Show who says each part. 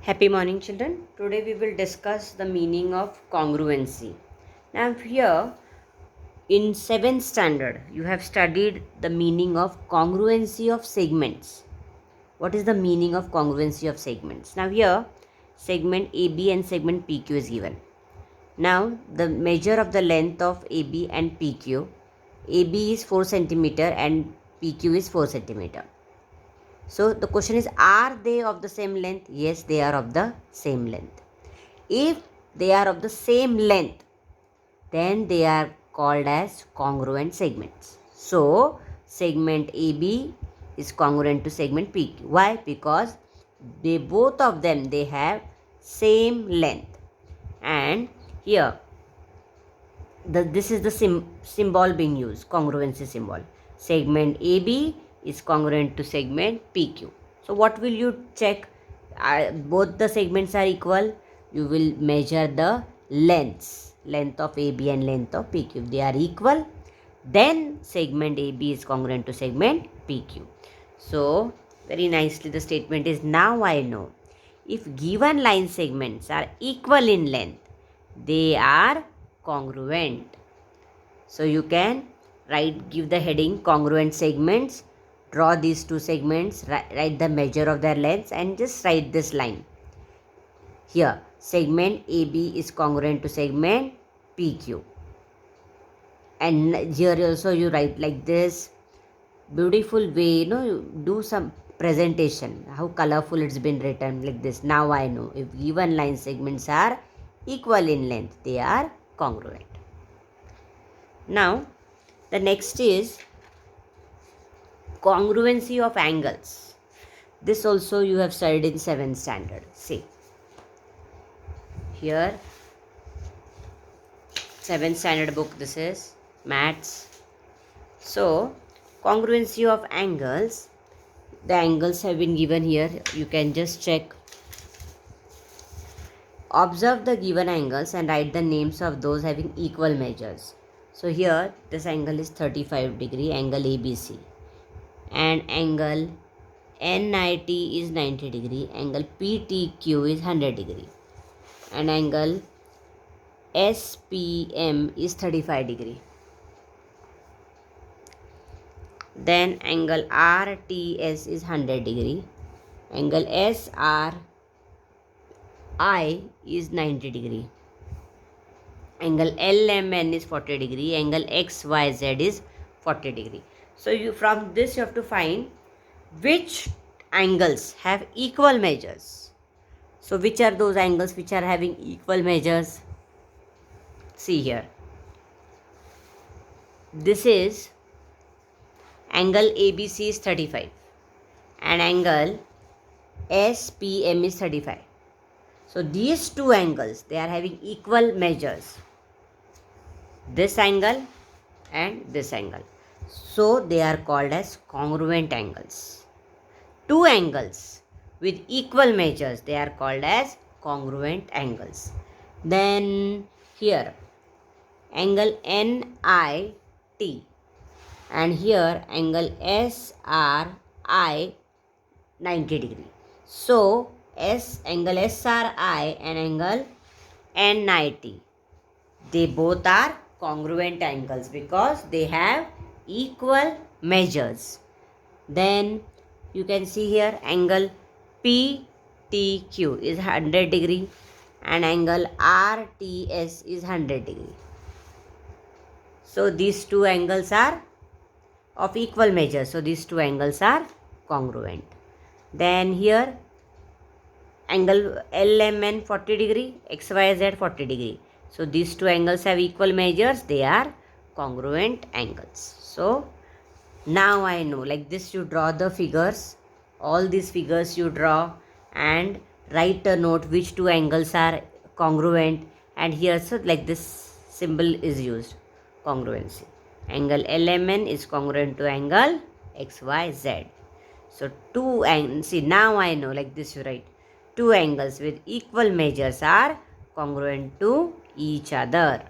Speaker 1: Happy morning, children. Today we will discuss the meaning of congruency. Now, here in 7th standard, you have studied the meaning of congruency of segments. What is the meaning of congruency of segments? Now, here segment AB and segment PQ is given. Now, the measure of the length of AB and PQ. AB is 4 centimeter and PQ is 4 centimeter. So the question is, are they of the same length? Yes, they are of the same length. If they are of the same length, then they are called as congruent segments. So segment AB is congruent to segment PQ. Why? Because both of them they have same length. And here this is the symbol being used, congruency symbol. Segment AB is congruent to segment PQ. So what will you check? Both the segments are equal. You will measure the length of AB and length of PQ. If they are equal, then segment AB is congruent to segment PQ. So very nicely the statement is, now I know if given line segments are equal in length, they are congruent. So you can give the heading congruent segments, draw these two segments, write the measure of their lengths, and just write this line. Here segment AB is congruent to segment PQ, and here also you write like this. Beautiful way, you do some presentation, how colorful it's been written like this. Now I know if given line segments are equal in length, they are congruent. Now the next is congruency of angles. This also you have studied in 7th standard. See here, 7th standard book, this is maths. So congruency of angles, the angles have been given here. You can just check. Observe the given angles and write the names of those having equal measures. So here this angle is 35 degree, angle ABC, and angle NIT is 90 degree, angle PTQ is 100 degree, and angle SPM is 35 degree. Then angle RTS is 100 degree, angle SRI is 90 degree, angle LMN is 40 degree, angle XYZ is 40 degree. So you from this you have to find which angles have equal measures. So which are those angles which are having equal measures? See here, this is angle ABC is 35 and angle SPM is 35. So these two angles, they are having equal measures, this angle and this angle. So they are called as congruent angles. Two angles with equal measures, they are called as congruent angles. Then here angle NIT and here angle SRI 90 degree. So angle SRI and angle NIT, they both are congruent angles because they have equal measures. Then you can see here angle PTQ is 100 degree and angle RTS is 100 degree. So these two angles are of equal measure. So these two angles are congruent. Then here angle LMN 40 degree, XYZ 40 degree. So these two angles have equal measures. They are congruent angles. So now I know, like this you draw the figures. All these figures you draw and write a note which two angles are congruent. And here so like this symbol is used, congruency. Angle LMN is congruent to angle XYZ. So two angles, see now I know, like this you write, two angles with equal measures are congruent to each other.